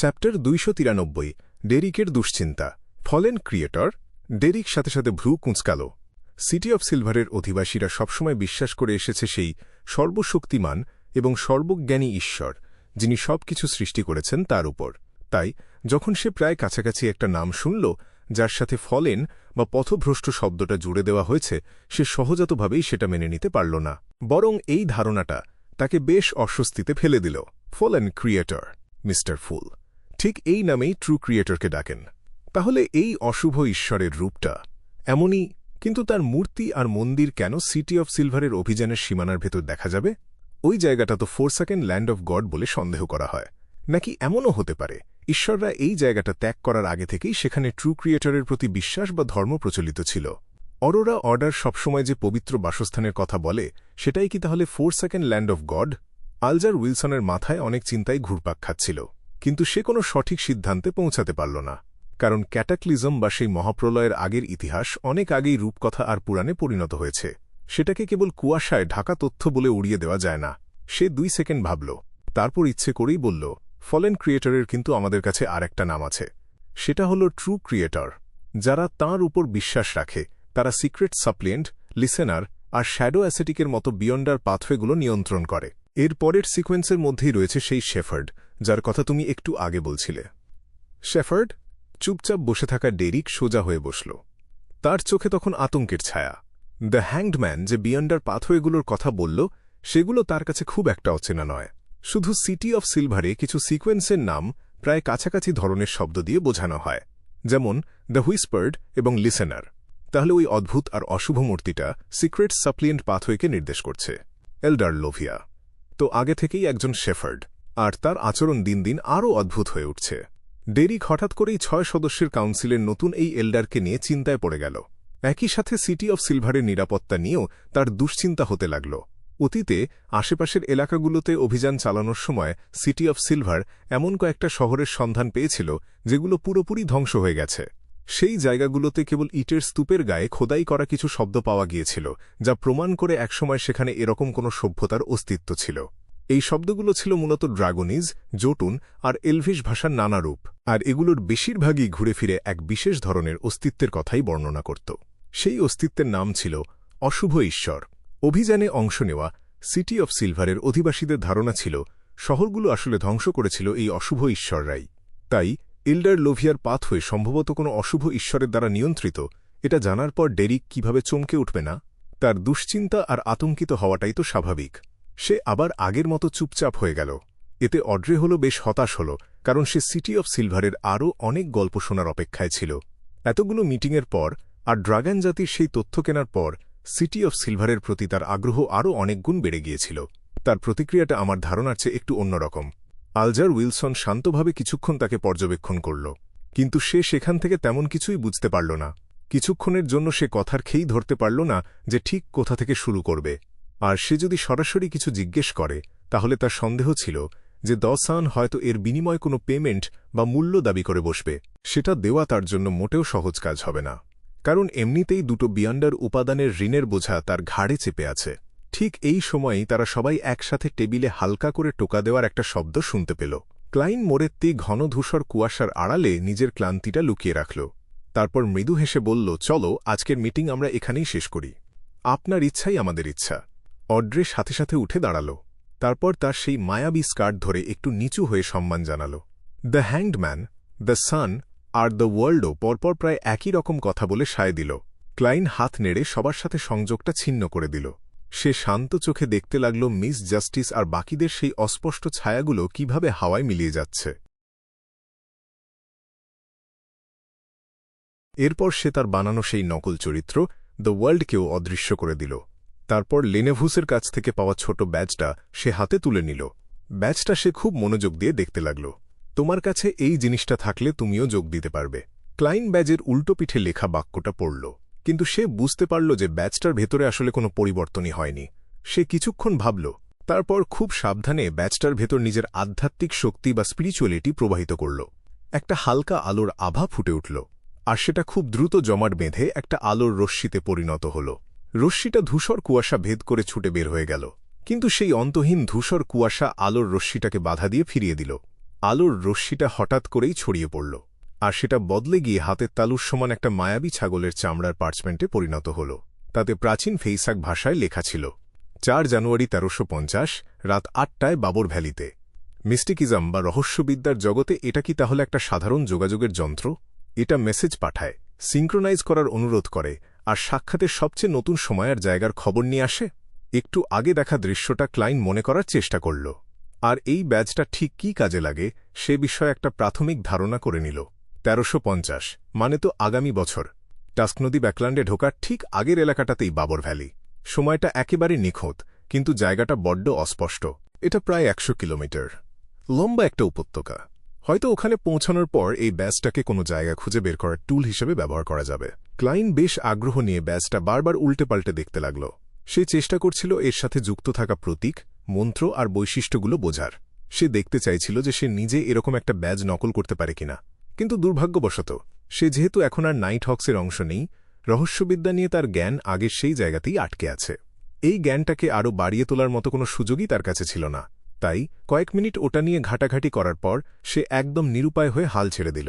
Chapter 293 ডেরিকের দুশ্চিন্তা fallen creator Derrick সাথে সাথে ভ্রু কুঁচকাল। সিটি অফ সিলভারের অধিবাসীরা সবসময় বিশ্বাস করে এসেছে সেই সর্বশক্তিমান এবং সর্বজ্ঞানী ঈশ্বর যিনি সবকিছু সৃষ্টি করেছেন তার উপর। তাই যখন সে প্রায় কাছাকাছি একটা নাম শুনল যার সাথে ফলেন বা পথভ্রষ্ট শব্দটা জুড়ে দেওয়া হয়েছে, সে সহজাতভাবেই সেটা মেনে নিতে পারল না। বরং এই ধারণাটা তাকে বেশ অস্বস্তিতে ফেলে দিল। ফলেন ক্রিয়েটর, মিস্টার ফুল, ঠিক এই নামেই ট্রু ক্রিয়েটরকে ডাকেন। তাহলে এই অশুভ ঈশ্বরের রূপটা এমনই, কিন্তু তার মূর্তি আর মন্দির কেন সিটি অফ সিলভারের অভিযানের সীমানার ভেতর দেখা যাবে? ওই জায়গাটা তো ফোরসাকেন ল্যান্ড অফ গড বলে সন্দেহ করা হয়। নাকি এমনও হতে পারে ঈশ্বররা এই জায়গাটা ত্যাগ করার আগে থেকেই সেখানে ট্রু ক্রিয়েটরের প্রতি বিশ্বাস বা ধর্ম প্রচলিত ছিল? অরোরা অর্ডার সবসময় যে পবিত্র বাসস্থানের কথা বলে, সেটাই কি তাহলে ফোরসাকেন ল্যান্ড অফ গড? আলজার উইলসনের মাথায় অনেক চিন্তায় ঘুরপাক খাচ্ছিল, কিন্তু সে কোনো সঠিক সিদ্ধান্তে পৌঁছাতে পারল না। কারণ ক্যাটাক্লিজম বা সেই মহাপ্রলয়ের আগের ইতিহাস অনেক আগেই রূপকথা আর পুরাণে পরিণত হয়েছে। সেটাকে কেবল কুয়াশায় ঢাকা তথ্য বলে উড়িয়ে দেওয়া যায় না। সে 2 সেকেন্ড ভাবল, তারপর ইচ্ছে করেই বলল, ফলেন ক্রিয়েটরের কিন্তু আমাদের কাছে আর একটা নাম আছে। সেটা হল ট্রু ক্রিয়েটর। যারা তাঁর উপর বিশ্বাস রাখে তারা সিক্রেট সাপ্লিয়েন্ট, লিসেনার আর শ্যাডো অ্যাসেটিকের মতো বিয়ন্ডার পাথওয়েগুলো নিয়ন্ত্রণ করে। এর পরের সিকোয়েন্সের মধ্যেই রয়েছে সেই শেফার্ড যার কথা তুমি একটু আগে বলছিলে। শেফার্ড? চুপচাপ বসে থাকা ডেরিক সোজা হয়ে বসল। তার চোখে তখন আতঙ্কের ছায়া। দ্য হ্যাংড ম্যান যে বিয়ন্ডার পাথওয়েগুলোর কথা বলল, সেগুলো তার কাছে খুব একটা অচেনা নয়। শুধু সিটি অফ সিলভারে কিছু সিকোয়েন্সের নাম প্রায় কাছাকাছি ধরনের শব্দ দিয়ে বোঝানো হয়, যেমন দ্য হুইসপার্ড এবং লিসেনার। তাহলে ওই অদ্ভুত আর অশুভ মূর্তিটা সিক্রেট সাপ্লিয়েন্ট পাথওয়েকে নির্দেশ করছে। এল্ডার লোভিয়া তো আগে থেকেই একজন শেফার্ড, আর তার আচরণ দিন দিন আরও অদ্ভুত হয়ে উঠছে। ডেরিক হঠাৎ করেই 6 সদস্যের কাউন্সিলের নতুন এই এল্ডারকে নিয়ে চিন্তায় পড়ে গেল। একই সাথে সিটি অফ সিলভারের নিরাপত্তা নিয়েও তার দুশ্চিন্তা হতে লাগল। অতীতে আশেপাশের এলাকাগুলোতে অভিযান চালানোর সময় সিটি অফ সিলভার এমন কয়েকটা শহরের সন্ধান পেয়েছিল যেগুলো পুরোপুরি ধ্বংস হয়ে গেছে। সেই জায়গাগুলোতে কেবল ইটের স্তূপের গায়ে খোদাই করা কিছু শব্দ পাওয়া গিয়েছিল, যা প্রমাণ করে একসময় সেখানে এরকম কোনো সভ্যতার অস্তিত্ব ছিল। এই শব্দগুলো ছিল মূলত ড্রাগনিজ, জোটুন আর এলভিশ ভাষার নানা রূপ, আর এগুলোর বেশিরভাগই ঘুরে ফিরে এক বিশেষ ধরনের অস্তিত্বের কথাই বর্ণনা করত। সেই অস্তিত্বের নাম ছিল অশুভ ঈশ্বর। অভিযানে অংশ নেওয়া সিটি অফ সিলভারের অধিবাসীদের ধারণা ছিল শহরগুলো আসলে ধ্বংস করেছিল এই অশুভ ঈশ্বররাই। তাই এল্ডার লোভিয়ার পাথওয়ে সম্ভবত কোনো অশুভ ঈশ্বরের দ্বারা নিয়ন্ত্রিত। এটা জানার পর ডেরিক কিভাবে চমকে উঠবে না? তার দুশ্চিন্তা আর আতঙ্কিত হওয়াটাই তো স্বাভাবিক। সে আবার আগের মতো চুপচাপ হয়ে গেল। এতে অড্রে হল বেশ হতাশ হল, কারণ সে সিটি অফ সিলভারের আরও অনেক গল্প শোনার অপেক্ষায় ছিল। এতগুলো মিটিংয়ের পর আর ড্রাগন জাতির সেই তথ্য কেনার পর সিটি অফ সিলভারের প্রতি তার আগ্রহ আরও অনেক গুণ বেড়ে গিয়েছিল। তার প্রতিক্রিয়াটা আমার ধারণার চেয়ে একটু অন্যরকম। আলজার উইলসন শান্তভাবে কিছুক্ষণ তাকে পর্যবেক্ষণ করল, কিন্তু সে সেখান থেকে তেমন কিছুই বুঝতে পারল না। কিছুক্ষণের জন্য সে কথার খেই ধরতে পারল না যে ঠিক কোথা থেকে শুরু করবে। আর সে যদি সরাসরি কিছু জিজ্ঞেস করে, তাহলে তার সন্দেহ ছিল যে দসান হয়তো এর বিনিময়ে কোনো পেমেন্ট বা মূল্য দাবি করে বসবে। সেটা দেওয়া তার জন্য মোটেও সহজ কাজ হবে না, কারণ এমনিতেই দুটো বিয়ান্ডার উপাদানের ঋণের বোঝা তার ঘাড়ে চেপে আছে। ঠিক এই সময়েই তারা সবাই একসাথে টেবিলে হালকা করে টোকা দেওয়ার একটা শব্দ শুনতে পেল। ক্লাইন মোরেত্তি ঘন ধূসর কুয়াশার আড়ালে নিজের ক্লান্তিটা লুকিয়ে রাখল। তারপর মৃদু হেসে বলল, চলো আজকের মিটিং আমরা এখানেই শেষ করি। আপনার ইচ্ছাই আমাদের ইচ্ছা। অড্রে সাথে সাথে উঠে দাঁড়াল। তারপর তার সেই মায়াবী স্কার্ট ধরে একটু নিচু হয়ে সম্মান জানাল। The hanged man, the sun আর দ্য ওয়ার্ল্ডও পরপর প্রায় একই রকম কথা বলে সায় দিল। ক্লাইন হাত নেড়ে সবার সাথে সংযোগটা ছিন্ন করে দিল। সে শান্ত চোখে দেখতে লাগল মিস জাস্টিস আর বাকিদের সেই অস্পষ্ট ছায়াগুলো কিভাবে হাওয়ায় মিলিয়ে যাচ্ছে। এরপর সে তার বানানো সেই নকল চরিত্র দ্য ওয়ার্ল্ডকেও অদৃশ্য করে দিল। তারপর লেনেভুসের কাছ থেকে পাওয়া ছোট ব্যাজটা সে হাতে তুলে নিল। ব্যাজটা সে খুব মনোযোগ দিয়ে দেখতে লাগল। তোমার কাছে এই জিনিসটা থাকলে তুমিও যোগ দিতে পারবে। ক্লাইন ব্যাজের উল্টো পিঠে লেখা বাক্যটা পড়ল, কিন্তু সে বুঝতে পারল যে ব্যাজটার ভেতরে আসলে কোনো পরিবর্তনই হয়নি। সে কিছুক্ষণ ভাবল, তারপর খুব সাবধানে ব্যাজটার ভেতর নিজের আধ্যাত্মিক শক্তি বা স্পিরিচুয়ালিটি প্রবাহিত করল। একটা হালকা আলোর আভা ফুটে উঠল, আর সেটা খুব দ্রুত জমাট বেঁধে একটা আলোর রশ্মিতে পরিণত হল। রশ্মিটা ধূসর কুয়াশা ভেদ করে ছুটে বের হয়ে গেল, কিন্তু সেই অন্তহীন ধূসর কুয়াশা আলোর রশ্মিটাকে বাধা দিয়ে ফিরিয়ে দিল। আলোর রশ্মিটা হঠাৎ করেই ছড়িয়ে পড়ল, আর সেটা বদলে গিয়ে হাতের তালুর সমান একটা মায়াবী ছাগলের চামড়ার পার্চমেন্টে পরিণত হল। তাতে প্রাচীন ফেইসাক ভাষায় লেখা ছিল, 4 জানুয়ারি 1350 রাত 8টায় বাবর ভ্যালিতে। মিস্টিকিজম বা রহস্যবিদ্যার জগতে এটা কি তাহলে একটা সাধারণ যোগাযোগের যন্ত্র? এটা মেসেজ পাঠায়, সিঙ্ক্রোনাইজ করার অনুরোধ করে, আর সাক্ষাতের সবচেয়ে নতুন সময় আর জায়গার খবর নিয়ে আসে। একটু আগে দেখা দৃশ্যটা ক্লাইন মনে করার চেষ্টা করল, আর এই ব্যাজটা ঠিক কী কাজে লাগে সে বিষয়ে একটা প্রাথমিক ধারণা করে নিল। 1350 মানে তো আগামী বছর। টাস্ক নদী ব্যাকল্যান্ডে ঢোকার ঠিক আগের এলাকাটাতেই বাবর ভ্যালি। সময়টা একেবারে নিখুঁত, কিন্তু জায়গাটা বড্ড অস্পষ্ট। এটা প্রায় 100 কিলোমিটার লম্বা একটা উপত্যকা। হয়তো ওখানে পৌঁছানোর পর এই ব্যাজটাকে কোনো জায়গা খুঁজে বের করার টুল হিসেবে ব্যবহার করা যাবে। ক্লাইন বেশ আগ্রহ নিয়ে ব্যাজটা বারবার উল্টে পাল্টে দেখতে লাগল। সে চেষ্টা করছিল এর সাথে যুক্ত থাকা প্রতীক, মন্ত্র আর বৈশিষ্ট্যগুলো বোঝার। সে দেখতে চাইছিল যে সে নিজে এরকম একটা ব্যাজ নকল করতে পারে কিনা। কিন্তু দুর্ভাগ্যবশত সে যেহেতু এখন আর নাইট হক্সের অংশ নেই, রহস্যবিদ্যা নিয়ে তার জ্ঞান আগের সেই জায়গাতেই আটকে আছে। এই জ্ঞানটাকে আরও বাড়িয়ে তোলার মতো কোনো সুযোগই তার কাছে ছিল না। তাই কয়েক মিনিট ওটা নিয়ে ঘাটাঘাটি করার পর সে একদম নিরুপায় হয়ে হাল ছেড়ে দিল।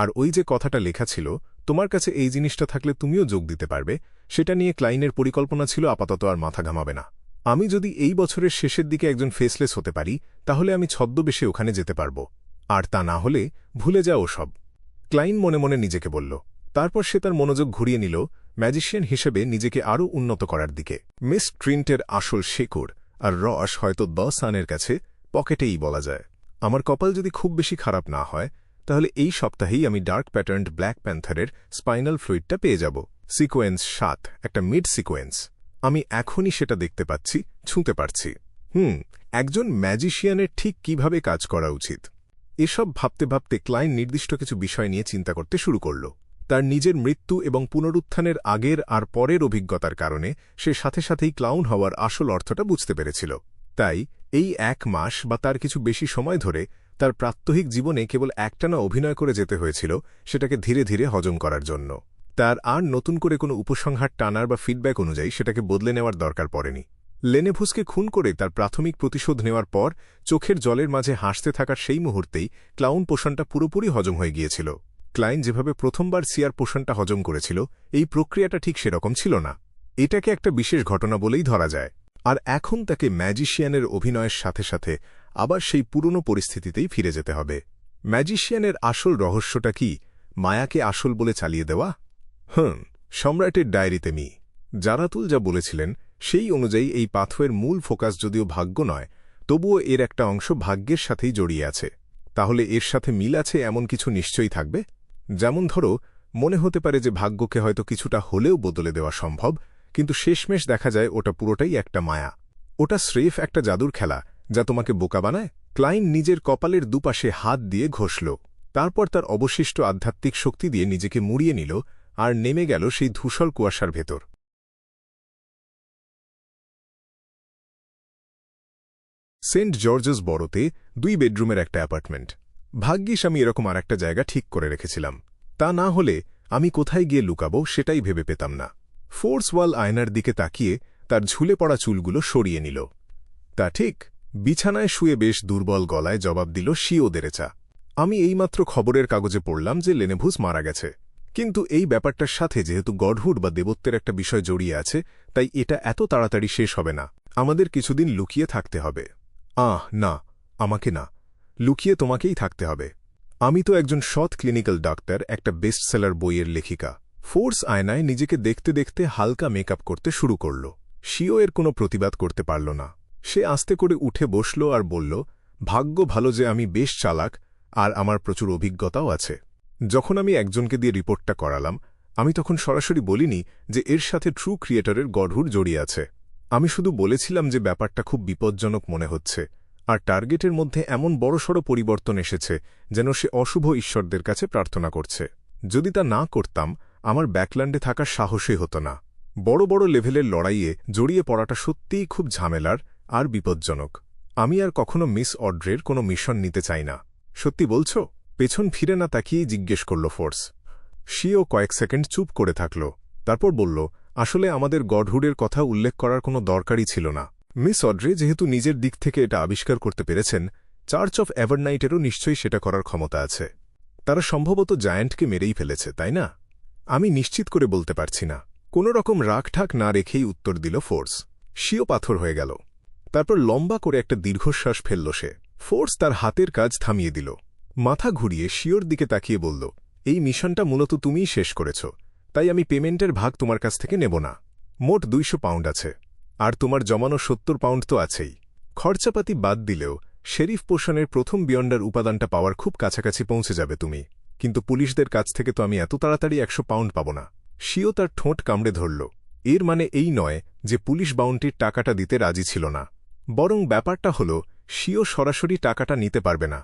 আর ওই যে কথাটা লেখা ছিল, তোমার কাছে এই জিনিসটা থাকলে তুমিও যোগ দিতে পারবে, সেটা নিয়ে ক্লাইনের পরিকল্পনা ছিল আপাতত আর মাথা ঘামাবে না। আমি যদি এই বছরের শেষের দিকে একজন ফেসলেস হতে পারি, তাহলে আমি ছদ্মবেশে ওখানে যেতে পারব, আর তা না হলে ভুলে যাও সব। ক্লাইন মনে মনে নিজেকে বলল। তারপর সে তার মনোযোগ ঘুরিয়ে নিল ম্যাজিশিয়ান হিসেবে নিজেকে আরও উন্নত করার দিকে। মিস ট্রিন্টের আসল শেকড় আর রস হয়তো 10 সানের কাছে পকেটেই বলা যায়। আমার কপাল যদি খুব বেশি খারাপ না হয়, তাহলে এই সপ্তাহেই আমি ডার্ক প্যাটার্নড ব্ল্যাক প্যান্থারের স্পাইনাল ফ্লুইডটা পেয়ে যাব। সিকোয়েন্স 7, একটা মিড সিকোয়েন্স। আমি এখনই সেটা দেখতে পাচ্ছি, ছুঁতে পারছি। একজন ম্যাজিশিয়ানের ঠিক কিভাবে কাজ করা উচিত, এসব ভাবতে ভাবতে ক্লাইন নির্দিষ্ট কিছু বিষয় নিয়ে চিন্তা করতে শুরু করল। তার নিজের মৃত্যু এবং পুনরুত্থানের আগের আর পরের অভিজ্ঞতার কারণে সে সাথে সাথেই ক্লাউন হওয়ার আসল অর্থটা বুঝতে পেরেছিল। তাই এই 1 মাস বা তার কিছু বেশি সময় ধরে তার প্রাত্যহিক জীবনে কেবল একটানা অভিনয় করে যেতে হয়েছিল সেটাকে ধীরে ধীরে হজম করার জন্য। তার আর নতুন করে কোনো উপসংহার টানার বা ফিডব্যাক অনুযায়ী সেটাকে বদলে নেওয়ার দরকার পড়েনি। লেনেভুসকে খুন করে তার প্রাথমিক প্রতিশোধ নেওয়ার পর চোখের জলের মাঝে হাসতে থাকার সেই মুহূর্তেই ক্লাউন পোষণটা পুরোপুরি হজম হয়ে গিয়েছিল। ক্লাইন যেভাবে প্রথমবার সিয়ার পোষণটা হজম করেছিল, এই প্রক্রিয়াটা ঠিক সেরকম ছিল না। এটাকে একটা বিশেষ ঘটনা বলেই ধরা যায়। আর এখন তাকে ম্যাজিশিয়ানের অভিনয়ের সাথে সাথে আবার সেই পুরনো পরিস্থিতিতেই ফিরে যেতে হবে। ম্যাজিশিয়ানের আসল রহস্যটা কি মায়াকে আসল বলে চালিয়ে দেওয়া? সম্রাটের ডায়েরিতে জারাতুল যা বলেছিলেন সেই অনুযায়ী এই পাথওয়ের মূল ফোকাস যদিও ভাগ্য নয়, তবুও এর একটা অংশ ভাগ্যের সাথেই জড়িয়ে আছে। তাহলে এর সাথে মিল আছে এমন কিছু নিশ্চয়ই থাকবে। যেমন ধরো, মনে হতে পারে যে ভাগ্যকে হয়তো কিছুটা হলেও বদলে দেওয়া সম্ভব, কিন্তু শেষমেশ দেখা যায় ওটা পুরোটাই একটা মায়া। ওটা স্রেফ একটা জাদুর খেলা যা তোমাকে বোকা বানায়। ক্লাইন নিজের কপালের দুপাশে হাত দিয়ে ঘষল, তারপর তার অবশিষ্ট আধ্যাত্মিক শক্তি দিয়ে নিজেকে মুড়িয়ে নিল আর নেমে গেল সেই ধূসর কুয়াশার ভেতর। সেন্ট জর্জেস বড়োতে 2 বেডরুমের একটা অ্যাপার্টমেন্ট। ভাগ্যিস আমি এরকম আর একটা জায়গা ঠিক করে রেখেছিলাম, তা না হলে আমি কোথায় গিয়ে লুকাবো সেটাই ভেবে পেতাম না। ফোর্স ওয়াল আয়নার দিকে তাকিয়ে তার ঝুলে পড়া চুলগুলো সরিয়ে নিল। তা ঠিক, বিছানায় শুয়ে বেশ দুর্বল গলায় জবাব দিল শিও দেরেচা। আমি এইমাত্র খবরের কাগজে পড়লাম যে লেনেভুস মারা গেছে, কিন্তু এই ব্যাপারটার সাথে যেহেতু গডহুড বা দেবত্বের একটা বিষয় জড়িয়ে আছে, তাই এটা এত তাড়াতাড়ি শেষ হবে না। আমাদের কিছুদিন লুকিয়ে থাকতে হবে। না, আমাকে না, লুকিয়ে তোমাকেই থাকতে হবে। আমি তো একজন সৎ ক্লিনিক্যাল ডাক্তার, একটা বেস্টসেলার বইয়ের লেখিকা। ফোর্স আয়নায় নিজেকে দেখতে দেখতে হালকা মেকআপ করতে শুরু করল। শিও এর কোনো প্রতিবাদ করতে পারল না। সে আস্তে করে উঠে বসল আর বলল, ভাগ্য ভালো যে আমি বেশ চালাক আর আমার প্রচুর অভিজ্ঞতাও আছে। যখন আমি একজনকে দিয়ে রিপোর্টটা করালাম, আমি তখন সরাসরি বলিনি যে এর সাথে ট্রু ক্রিয়েটরের গডহুড জড়িয়ে আছে। আমি শুধু বলেছিলাম যে ব্যাপারটা খুব বিপজ্জনক মনে হচ্ছে, আর টার্গেটের মধ্যে এমন বড়সড় পরিবর্তন এসেছে যেন সে অশুভ ঈশ্বরদের কাছে প্রার্থনা করছে। যদি তা না করতাম, আমার ব্যাকল্যান্ডে থাকার সাহসই হতো না। বড় বড় লেভেলের লড়াইয়ে জড়িয়ে পড়াটা সত্যিই খুব ঝামেলার আর বিপজ্জনক। আমি আর কখনো মিস অড্রের কোনো মিশন নিতে চাই না। সত্যি বলছ? পেছন ফিরে না তাকিয়েই জিজ্ঞেস করল ফোর্স। শিও কয়েক সেকেন্ড চুপ করে থাকল, তারপর বলল, আসলে আমাদের গডহুডের কথা উল্লেখ করার কোনো দরকারই ছিল না। মিস অড্রে যেহেতু নিজের দিক থেকে এটা আবিষ্কার করতে পেরেছেন, চার্চ অফ এভারনাইটেরও নিশ্চয়ই সেটা করার ক্ষমতা আছে। তারা সম্ভবত জায়ান্টকে মেরেই ফেলেছে, তাই না? আমি নিশ্চিত করে বলতে পারছি না। কোনো রকম রাগঠাক না রেখেই উত্তর দিল ফোর্স। শিও পাথর হয়ে গেল। তারপর লম্বা করে একটা দীর্ঘশ্বাস ফেলল সে। ফোর্স তার হাতের কাজ থামিয়ে দিল। মাথা ঘুরিয়ে শিওর দিকে তাকিয়ে বলল, এই মিশনটা মূলত তুমিই শেষ করেছ, তাই আমি পেমেন্টের ভাগ তোমার কাছ থেকে নেব না। মোট 200 পাউন্ড আছে, আর তোমার জমানো 70 পাউন্ড তো আছেই। খরচাপাতি বাদ দিলেও শেরিফ পোষণের প্রথম বিয়ন্ডার উপাদানটা পাওয়ার খুব কাছাকাছি পৌঁছে যাবে তুমি। কিন্তু পুলিশদের কাছ থেকে তো আমি এত তাড়াতাড়ি 100 পাউন্ড পাব না। শিও তার ঠোঁট কামড়ে ধরল। এর মানে এই নয় যে পুলিশ বাউন্টির টাকাটা দিতে রাজি ছিল না, বরং ব্যাপারটা হল শিও সরাসরি টাকাটা নিতে পারবে না।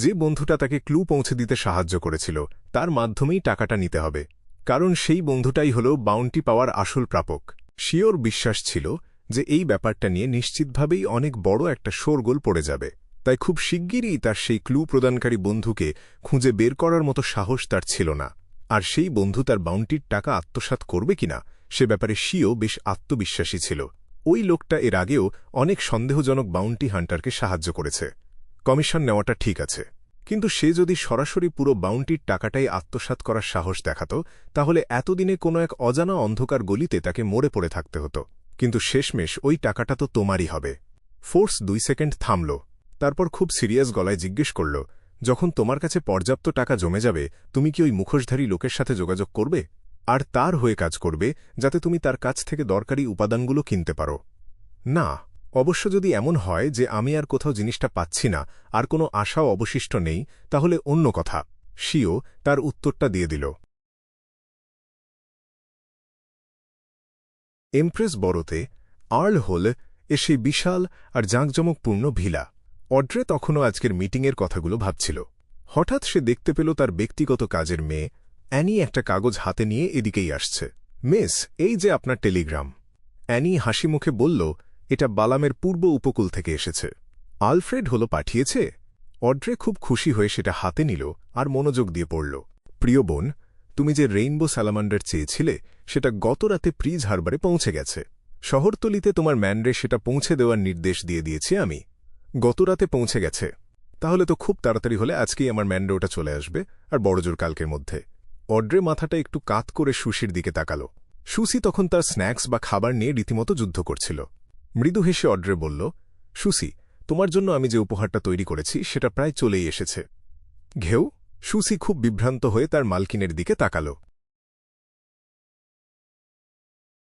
যে বন্ধুটা তাকে ক্লু পৌঁছে দিতে সাহায্য করেছিল তার মাধ্যমেই টাকাটা নিতে হবে, কারণ সেই বন্ধুটাই হল বাউন্টি পাওয়ার আসল প্রাপক। শিওর বিশ্বাস ছিল যে এই ব্যাপারটা নিয়ে নিশ্চিতভাবেই অনেক বড় একটা শোরগোল পড়ে যাবে, তাই খুব শিগগিরই তার সেই ক্লু প্রদানকারী বন্ধুকে খুঁজে বের করার মতো সাহস তার ছিল না। আর সেই বন্ধু তার বাউন্টির টাকা আত্মসাৎ করবে কিনা সে ব্যাপারে শিও বেশ আত্মবিশ্বাসী ছিল। ওই লোকটা এর আগেও অনেক সন্দেহজনক বাউন্টি হান্টারকে সাহায্য করেছে। কমিশন নেওয়াটা ঠিক আছে, কিন্তু সে যদি সরাসরি পুরো বাউন্টির টাকাটাই আত্মসাৎ করার সাহস দেখাত, তাহলে এতদিনে কোনো এক অজানা অন্ধকার গলিতে তাকে মরে পড়ে থাকতে হতো। কিন্তু শেষমেশ ওই টাকাটা তো তোমারই হবে। ফোর্স 2 সেকেন্ড থামল, তারপর খুব সিরিয়াস গলায় জিজ্ঞেস করল, যখন তোমার কাছে পর্যাপ্ত টাকা জমে যাবে তুমি কি ওই মুখোশধারী লোকের সাথে যোগাযোগ করবে, আর তার হয়ে কাজ করবে যাতে তুমি তার কাছ থেকে দরকারি উপাদানগুলো কিনতে পারো? না, অবশ্য যদি এমন হয় যে আমি আর কোথাও জিনিসটা পাচ্ছি না, আর কোনো আশাও অবশিষ্ট নেই, তাহলে অন্য কথা। শিও তার উত্তরটা দিয়ে দিল। এমপ্রেস বড়তে আর্ল হল সেই বিশাল আর জাঁকজমকপূর্ণ ভিলা। অড্রে তখনও আজকের মিটিংয়ের কথাগুলো ভাবছিল। হঠাৎ সে দেখতে পেল তার ব্যক্তিগত কাজের মেয়ে অ্যানি একটা কাগজ হাতে নিয়ে এদিকেই আসছে। মিস, এই যে আপনার টেলিগ্রাম। অ্যানি হাসি মুখে বলল, এটা বালামের পূর্ব উপকূল থেকে এসেছে। আলফ্রেড হলো পাঠিয়েছে। অড্রে খুব খুশি হয়ে সেটা হাতে নিল আর মনোযোগ দিয়ে পড়ল। প্রিয় বোন, তুমি যে রেইনবো স্যালামান্ডার চেয়েছিলে সেটা গত রাতে প্রিজ হারবারে পৌঁছে গেছে। শহরতলিতে তোমার ম্যানরে সেটা পৌঁছে দেওয়ার নির্দেশ দিয়ে দিয়েছি আমি। গত রাতে পৌঁছে গেছে, তাহলে তো খুব তাড়াতাড়ি হলে আজকেই আমার ম্যানরে ওটা চলে আসবে, আর বড়জোর কালকের মধ্যে। অড্রে মাথাটা একটু কাত করে সুসির দিকে তাকাল। সুসি তখন তার স্ন্যাক্স বা খাবার নিয়ে রীতিমতো যুদ্ধ করছিল। মৃদু হেসে অড্রে বলল, সুসি, তোমার জন্য আমি যে উপহারটা তৈরি করেছি সেটা প্রায় চলেই এসেছে। ঘেউ? সুসি খুব বিভ্রান্ত হয়ে তার মালকিনের দিকে তাকাল।